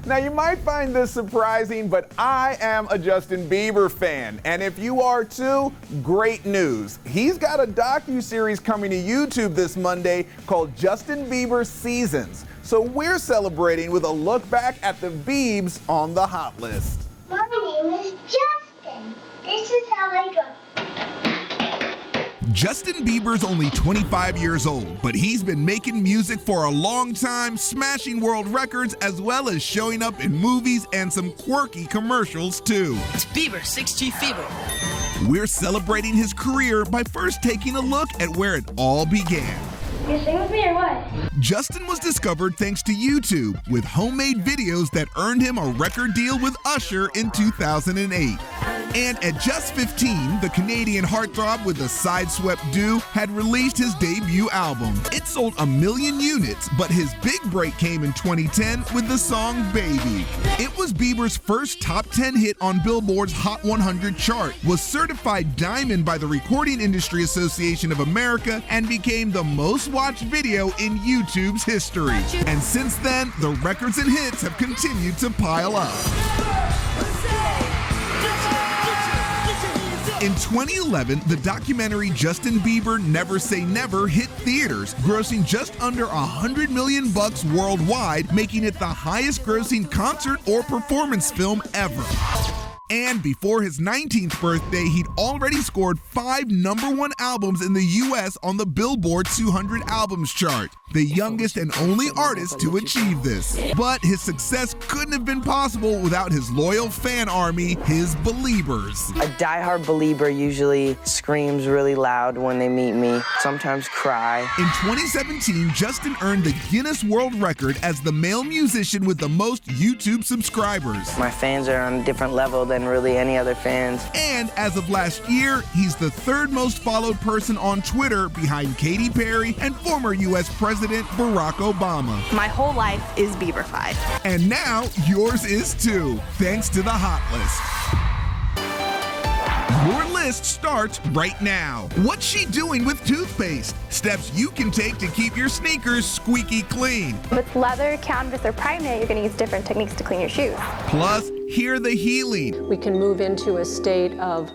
Now, you might find this surprising, but I am a Justin Bieber fan. And if you are too, great news. He's got a docuseries coming to YouTube this Monday called Justin Bieber Seasons. So we're celebrating with a look back at the Biebs on the hot list. My name is Justin. This is how I go. Justin Bieber's only 25 years old, but he's been making music for a long time, smashing world records, as well as showing up in movies and some quirky commercials too. It's Bieber, 6G Fever. We're celebrating his career by first taking a look at where it all began. You sing with me or what? Justin was discovered thanks to YouTube, with homemade videos that earned him a record deal with Usher in 2008. And at just 15, the Canadian heartthrob with the Sideswept Do had released his debut album. It sold 1 million units, but his big break came in 2010 with the song Baby. It was Bieber's first top 10 hit on Billboard's Hot 100 chart, was certified diamond by the Recording Industry Association of America, and became the most watched video in YouTube's history. And since then, the records and hits have continued to pile up. In 2011, the documentary Justin Bieber Never Say Never hit theaters, grossing just under $100 million worldwide, making it the highest grossing concert or performance film ever. And before his 19th birthday, he'd already scored 5 #1 albums in the US on the Billboard 200 albums chart, the youngest and only artist to achieve this. But his success couldn't have been possible without his loyal fan army, his Beliebers. A diehard Belieber usually screams really loud when they meet me, sometimes cry. In 2017, Justin earned the Guinness World Record as the male musician with the most YouTube subscribers. My fans are on a different level than really any other fans. And as of last year, he's the 3rd most followed person on Twitter behind Katy Perry and former US President Barack Obama. My whole life is Bieberfied. And now yours is too, thanks to the Hot List. Your list starts right now. What's she doing with toothpaste? Steps you can take to keep your sneakers squeaky clean. With leather, canvas, or primate, you're going to use different techniques to clean your shoes. Plus, hear the healing. We can move into a state of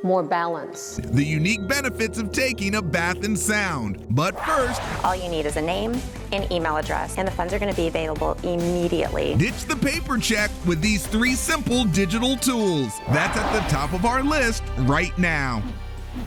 more balance. The unique benefits of taking a bath in sound. But first, All you need is a name and email address, and the funds are going to be available immediately. ditch the paper check with these 3 simple digital tools. That's at the top of our list right now.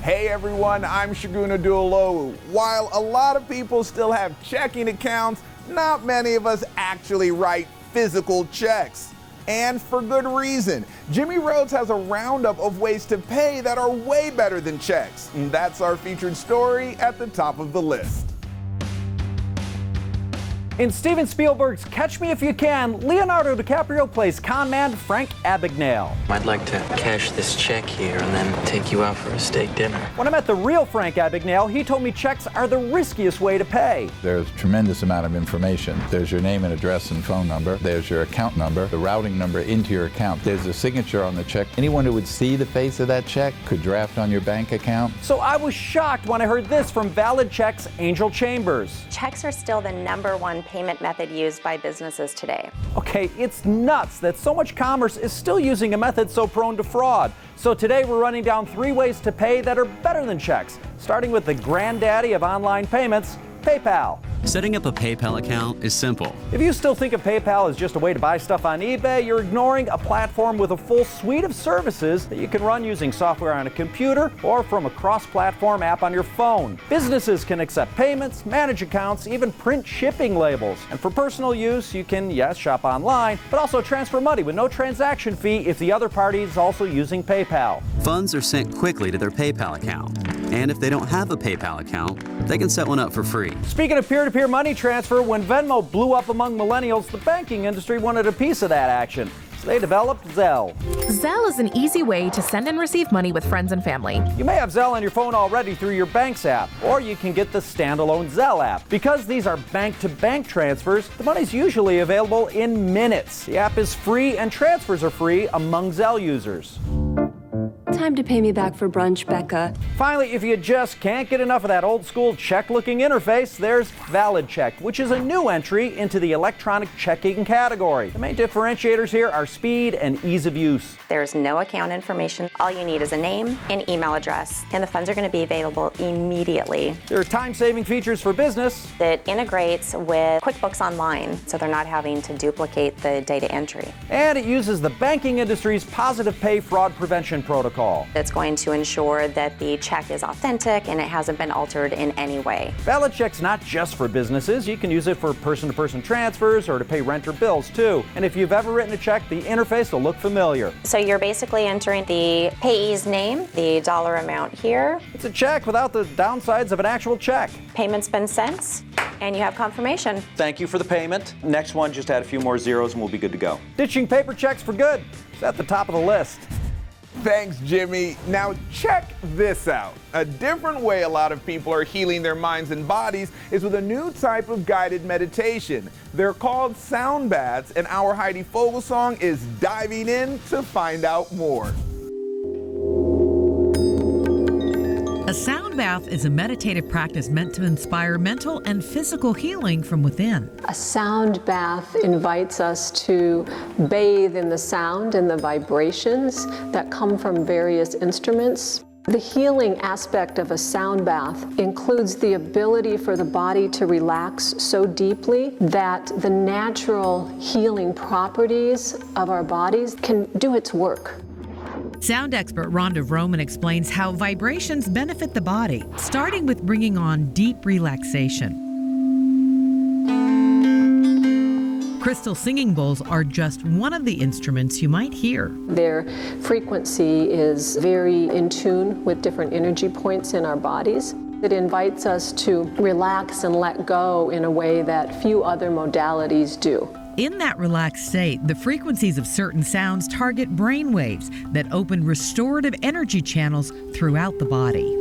Hey everyone, I'm Shaguna Duolo. While a lot of people still have checking accounts, not many of us actually write physical checks. And for good reason. Jimmy Rhodes has a roundup of ways to pay that are way better than checks. And that's our featured story at the top of the list. In Steven Spielberg's Catch Me If You Can, Leonardo DiCaprio plays conman Frank Abagnale. I'd like to cash this check here and then take you out for a steak dinner. When I met the real Frank Abagnale, he told me checks are the riskiest way to pay. There's a tremendous amount of information. There's your name and address and phone number. There's your account number, the routing number into your account. There's a signature on the check. Anyone who would see the face of that check could draft on your bank account. So I was shocked when I heard this from Valid Checks' Angel Chambers. Checks are still the #1 payment method used by businesses today. Okay, it's nuts that so much commerce is still using a method so prone to fraud. So today we're running down 3 ways to pay that are better than checks, starting with the granddaddy of online payments, PayPal. Setting up a PayPal account is simple. If you still think of PayPal as just a way to buy stuff on eBay, you're ignoring a platform with a full suite of services that you can run using software on a computer or from a cross-platform app on your phone. Businesses can accept payments, manage accounts, even print shipping labels. And for personal use, you can, yes, shop online, but also transfer money with no transaction fee if the other party is also using PayPal. Funds are sent quickly to their PayPal account. And if they don't have a PayPal account, they can set one up for free. Speaking of peer-to-peer money transfer, when Venmo blew up among millennials, the banking industry wanted a piece of that action. So they developed Zelle. Zelle is an easy way to send and receive money with friends and family. You may have Zelle on your phone already through your bank's app, or you can get the standalone Zelle app. Because these are bank-to-bank transfers, the money's usually available in minutes. The app is free and transfers are free among Zelle users. Time to pay me back for brunch, Becca. Finally, if you just can't get enough of that old school check-looking interface, there's Valid Check, which is a new entry into the electronic checking category. The main differentiators here are speed and ease of use. There's no account information. All you need is a name and email address, and the funds are going to be available immediately. There are time-saving features for business. It integrates with QuickBooks Online, so they're not having to duplicate the data entry. And it uses the banking industry's positive pay fraud prevention protocol. It's going to ensure that the check is authentic and it hasn't been altered in any way. Valid Check's not just for businesses. You can use it for person-to-person transfers or to pay rent or bills too. And if you've ever written a check, the interface will look familiar. So you're basically entering the payee's name, the dollar amount here. It's a check without the downsides of an actual check. Payment's been sent, and you have confirmation. Thank you for the payment. Next one, just add a few more zeros and we'll be good to go. Ditching paper checks for good. It's at the top of the list. Thanks, Jimmy. Now check this out. A different way a lot of people are healing their minds and bodies is with a new type of guided meditation. They're called sound baths, and our Heidi Fogelsong is diving in to find out more. A sound bath is a meditative practice meant to inspire mental and physical healing from within. A sound bath invites us to bathe in the sound and the vibrations that come from various instruments. The healing aspect of a sound bath includes the ability for the body to relax so deeply that the natural healing properties of our bodies can do its work. Sound expert Rhonda Roman explains how vibrations benefit the body, starting with bringing on deep relaxation. Crystal singing bowls are just one of the instruments you might hear. Their frequency is very in tune with different energy points in our bodies. It invites us to relax and let go in a way that few other modalities do. In that relaxed state, the frequencies of certain sounds target brain waves that open restorative energy channels throughout the body.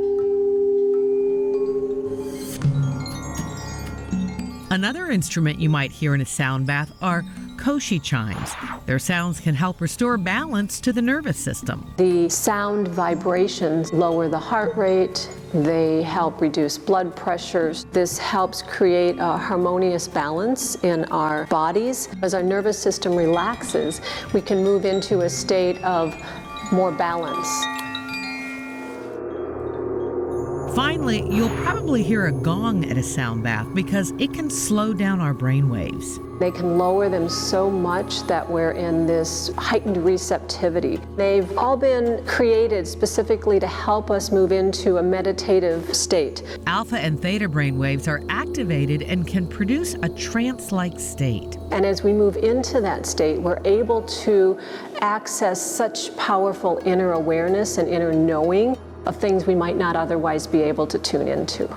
Another instrument you might hear in a sound bath are koshi chimes. Their sounds can help restore balance to the nervous system. The sound vibrations lower the heart rate. They help reduce blood pressures. This helps create a harmonious balance in our bodies. As our nervous system relaxes, we can move into a state of more balance. Finally, you'll probably hear a gong at a sound bath because it can slow down our brain waves. They can lower them so much that we're in this heightened receptivity. They've all been created specifically to help us move into a meditative state. Alpha and theta brain waves are activated and can produce a trance-like state. And as we move into that state, we're able to access such powerful inner awareness and inner knowing of things we might not otherwise be able to tune into.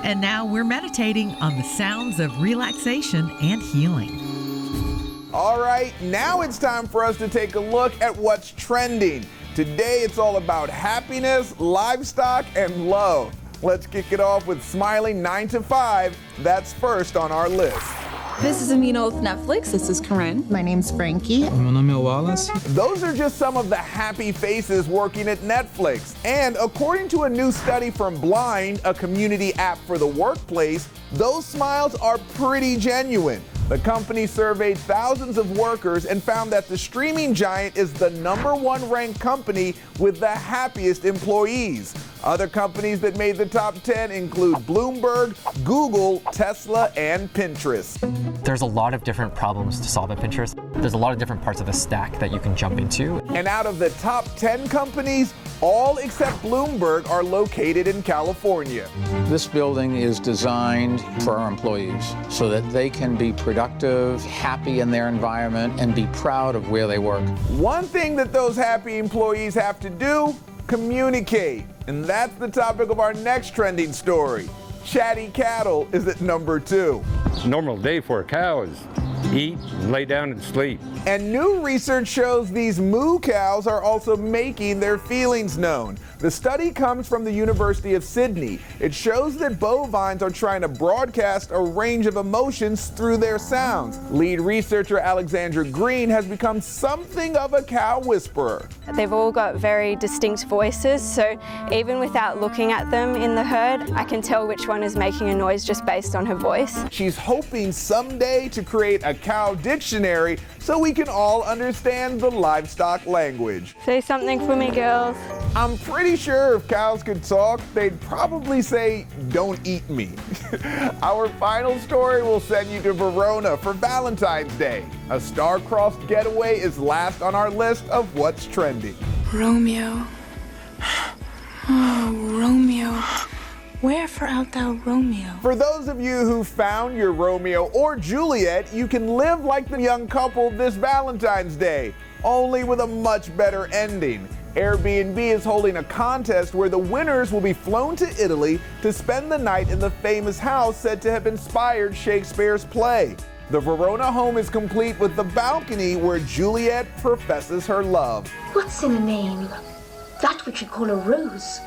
And now we're meditating on the sounds of relaxation and healing. All right, now it's time for us to take a look at what's trending. Today it's all about happiness, livestock, and love. Let's kick it off with Smiling 9 to 5. That's first on our list. This is Amina with Netflix. This is Karen. My name's Frankie. I'm Wallace. Those are just some of the happy faces working at Netflix. And according to a new study from Blind, a community app for the workplace, those smiles are pretty genuine. The company surveyed thousands of workers and found that the streaming giant is the #1 ranked company with the happiest employees. Other companies that made the top 10 include Bloomberg, Google, Tesla, and Pinterest. There's a lot of different problems to solve at Pinterest. There's a lot of different parts of the stack that you can jump into. And out of the top 10 companies, all except Bloomberg are located in California. This building is designed for our employees so that they can be productive, happy in their environment, and be proud of where they work. One thing that those happy employees have to do, communicate. And that's the topic of our next trending story. Chatty cattle is at number 2. It's a normal day for cows. eat, lay down and sleep. And new research shows these moo cows are also making their feelings known. The study comes from the University of Sydney. It shows that bovines are trying to broadcast a range of emotions through their sounds. Lead researcher Alexandra Green has become something of a cow whisperer. They've all got very distinct voices, so even without looking at them in the herd, I can tell which one is making a noise just based on her voice. She's hoping someday to create a cow dictionary so we can all understand the livestock language. Say something for me, girls. I'm pretty sure if cows could talk, they'd probably say, "Don't eat me." Our final story will send you to Verona for Valentine's Day. A star-crossed getaway is last on our list of what's trending. Romeo. Oh, Romeo. Wherefore art thou, Romeo? For those of you who found your Romeo or Juliet, you can live like the young couple this Valentine's Day, only with a much better ending. Airbnb is holding a contest where the winners will be flown to Italy to spend the night in the famous house said to have inspired Shakespeare's play. The Verona home is complete with the balcony where Juliet professes her love. What's in a name? That which you call a rose.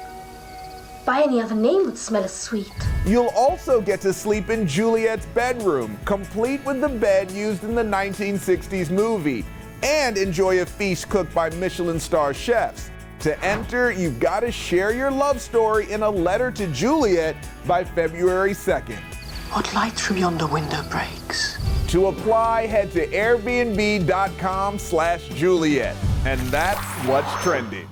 By any other name would smell as sweet. You'll also get to sleep in Juliet's bedroom, complete with the bed used in the 1960s movie, and enjoy a feast cooked by Michelin star chefs. To enter, you've got to share your love story in a letter to Juliet by February 2nd. What light from yonder window breaks? To apply, head to airbnb.com/Juliet. And that's what's trending.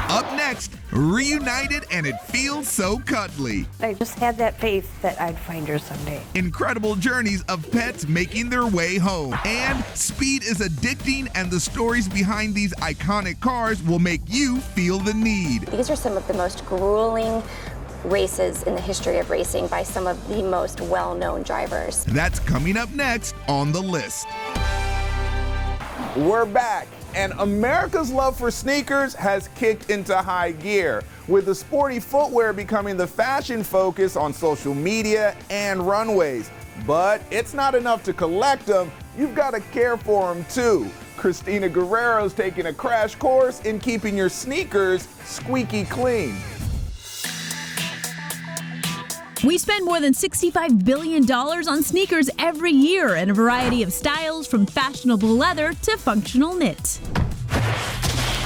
Up next, reunited and it feels so cuddly. I just had that faith that I'd find her someday. Incredible journeys of pets making their way home. And speed is addicting, and the stories behind these iconic cars will make you feel the need. These are some of the most grueling races in the history of racing by some of the most well-known drivers. That's coming up next on the list. We're back, and America's love for sneakers has kicked into high gear, with the sporty footwear becoming the fashion focus on social media and runways. But it's not enough to collect them, you've got to care for them too. Christina Guerrero's taking a crash course in keeping your sneakers squeaky clean. We spend more than $65 billion on sneakers every year in a variety of styles, from fashionable leather to functional knit.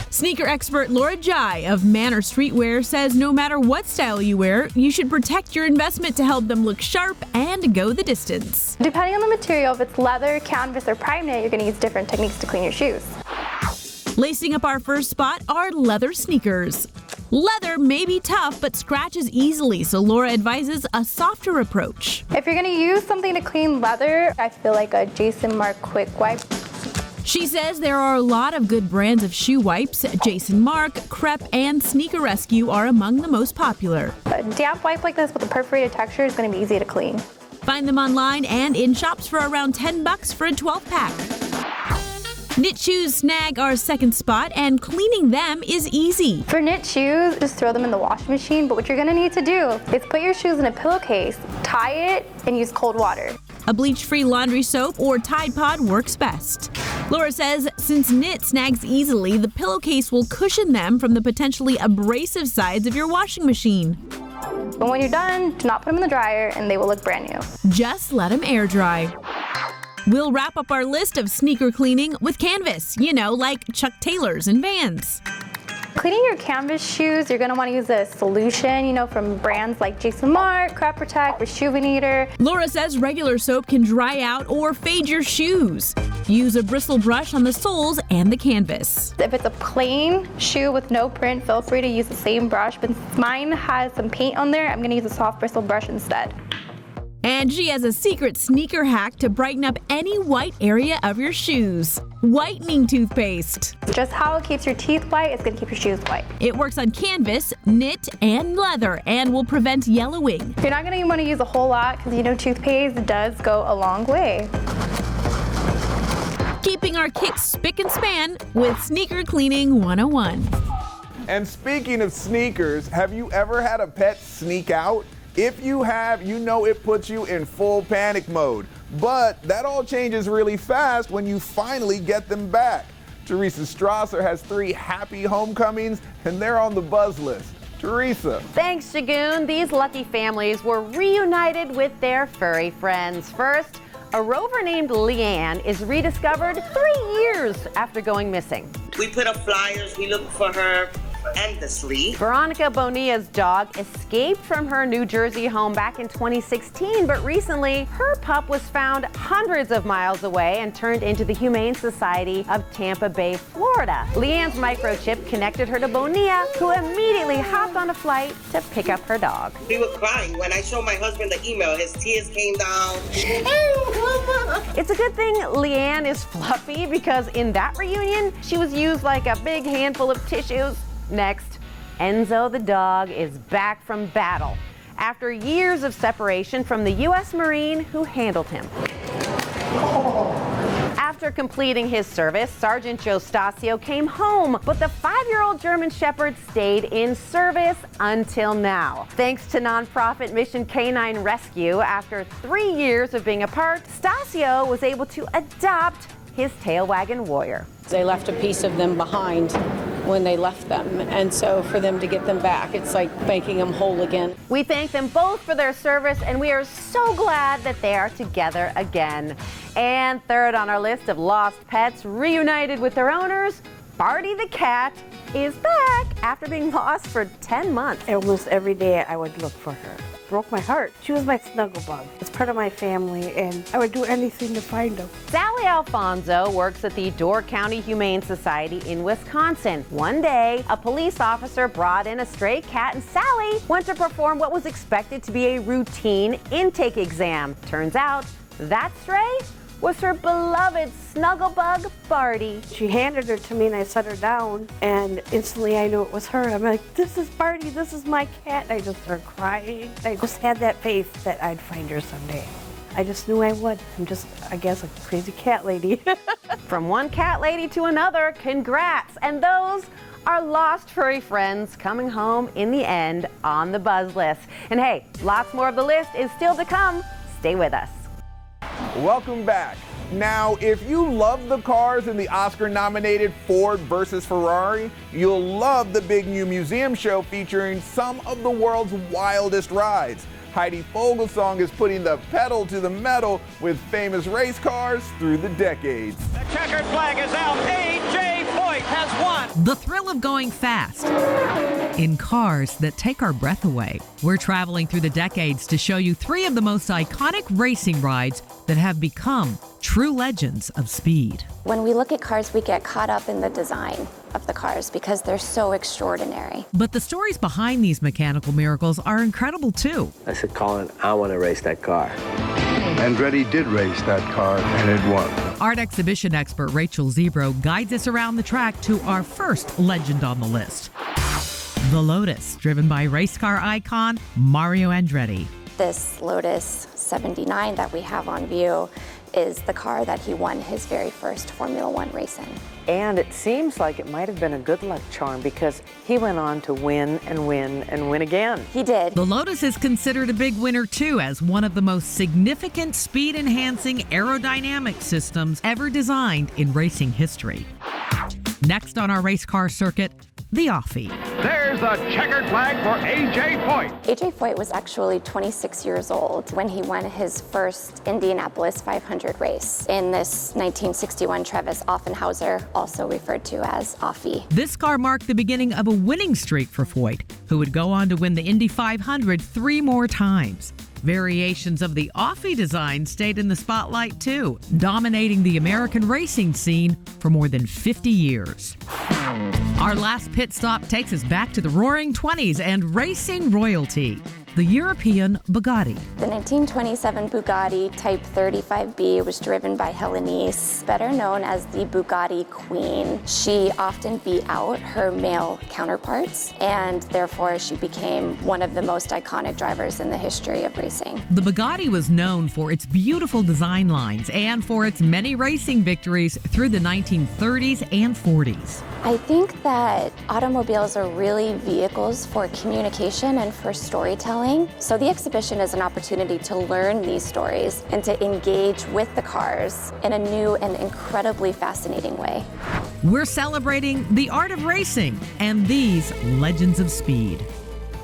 Sneaker expert Laura Jai of Manor Streetwear says no matter what style you wear, you should protect your investment to help them look sharp and go the distance. Depending on the material, if it's leather, canvas, or prime knit, you're going to use different techniques to clean your shoes. Lacing up our first spot are leather sneakers. Leather may be tough, but scratches easily, so Laura advises a softer approach. If you're going to use something to clean leather, I feel like a Jason Mark Quick Wipe. She says there are a lot of good brands of shoe wipes. Jason Mark, Crep, and Sneaker Rescue are among the most popular. A damp wipe like this with a perforated texture is going to be easy to clean. Find them online and in shops for around $10 for a 12-pack. Knit shoes snag our second spot, and cleaning them is easy. For knit shoes, just throw them in the washing machine, but what you're gonna need to do is put your shoes in a pillowcase, tie it, and use cold water. A bleach-free laundry soap or Tide Pod works best. Laura says since knit snags easily, the pillowcase will cushion them from the potentially abrasive sides of your washing machine. But when you're done, do not put them in the dryer and they will look brand new. Just let them air dry. We'll wrap up our list of sneaker cleaning with canvas, like Chuck Taylors and Vans. Cleaning your canvas shoes, you're going to want to use a solution, from brands like Jason Mark, Crop Protect, Rejuvenator. Laura says regular soap can dry out or fade your shoes. Use a bristle brush on the soles and the canvas. If it's a plain shoe with no print, feel free to use the same brush, but since mine has some paint on there, I'm going to use a soft bristle brush instead. And she has a secret sneaker hack to brighten up any white area of your shoes. Whitening toothpaste. Just how it keeps your teeth white, it's going to keep your shoes white. It works on canvas, knit, and leather, and will prevent yellowing. You're not going to want to use a whole lot because toothpaste does go a long way. Keeping our kicks spick and span with Sneaker Cleaning 101. And speaking of sneakers, have you ever had a pet sneak out? If you have, you know it puts you in full panic mode. But that all changes really fast when you finally get them back. Teresa Strasser has 3 happy homecomings, and they're on the buzz list. Teresa. Thanks, Shagun. These lucky families were reunited with their furry friends. First, a rover named Leanne is rediscovered 3 years after going missing. We put up flyers, we looked for her endlessly. Veronica Bonilla's dog escaped from her New Jersey home back in 2016, but recently her pup was found hundreds of miles away and turned into the Humane Society of Tampa Bay, Florida. Leanne's microchip connected her to Bonilla, who immediately hopped on a flight to pick up her dog. We were crying. When I showed my husband the email, his tears came down. It's a good thing Leanne is fluffy, because in that reunion, she was used like a big handful of tissues. Next, Enzo the dog is back from battle after years of separation from the U.S. Marine who handled him. After completing his service, Sergeant Joe Stasio came home, but the 5-year-old German Shepherd stayed in service until now. Thanks to nonprofit Mission Canine Rescue, after 3 years of being apart, Stasio was able to adopt his tail wagging warrior. They left a piece of them behind when they left them, and so for them to get them back, it's like making them whole again. We thank them both for their service, and we are so glad that they are together again. And third on our list of lost pets reunited with their owners, Barty the cat is back after being lost for 10 months. Almost every day I would look for her. Broke my heart. She was my snuggle bug. It's part of my family, and I would do anything to find him. Sally Alfonso works at the Door County Humane Society in Wisconsin. One day, a police officer brought in a stray cat, and Sally went to perform what was expected to be a routine intake exam. Turns out, that stray was her beloved snuggle bug, Barty. She handed her to me, and I set her down, and instantly I knew it was her. I'm like, this is Barty, this is my cat. And I just started crying. I just had that faith that I'd find her someday. I just knew I would. I'm just, I guess, a crazy cat lady. From one cat lady to another, congrats. And those are lost furry friends coming home in the end on the buzz list. And hey, lots more of the list is still to come. Stay with us. Welcome back. Now, if you love the cars in the Oscar-nominated Ford versus Ferrari, you'll love the big new museum show featuring some of the world's wildest rides. Heidi Fogelsong is putting the pedal to the metal with famous race cars through the decades. The checkered flag is out. A.J. Foyt has won. The thrill of going fast in cars that take our breath away. We're traveling through the decades to show you 3 of the most iconic racing rides that have become true legends of speed. When we look at cars, we get caught up in the design of the cars because they're so extraordinary. But the stories behind these mechanical miracles are incredible too. I said, Colin, I want to race that car. Andretti did race that car, and it won. Art exhibition expert Rachel Zebro guides us around the track to our first legend on the list. The Lotus, driven by race car icon Mario Andretti. This Lotus 79 that we have on view is the car that he won his very first Formula One race in. And it seems like it might have been a good luck charm because he went on to win and win and win again. He did. The Lotus is considered a big winner too, as one of the most significant speed-enhancing aerodynamic systems ever designed in racing history. Next on our race car circuit, the Offie. There's a checkered flag for A.J. Foyt. A.J. Foyt was actually 26 years old when he won his first Indianapolis 500 race in this 1961 Travis Offenhauser, also referred to as Offie. This car marked the beginning of a winning streak for Foyt, who would go on to win the Indy 500 3 more times. Variations of the Offie design stayed in the spotlight too, dominating the American racing scene for more than 50 years. Our last pit stop takes us back to the Roaring 20s and racing royalty, the European Bugatti. The 1927 Bugatti Type 35B was driven by Helenice, better known as the Bugatti Queen. She often beat out her male counterparts, and therefore she became one of the most iconic drivers in the history of racing. The Bugatti was known for its beautiful design lines and for its many racing victories through the 1930s and 40s. I think that automobiles are really vehicles for communication and for storytelling. storytelling. So the exhibition is an opportunity to learn these stories and to engage with the cars in a new and incredibly fascinating way. We're celebrating the art of racing and these legends of speed.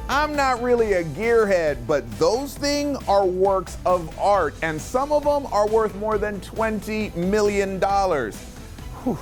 I'm not really a gearhead, but those things are works of art, and some of them are worth more than $20 million. Whew.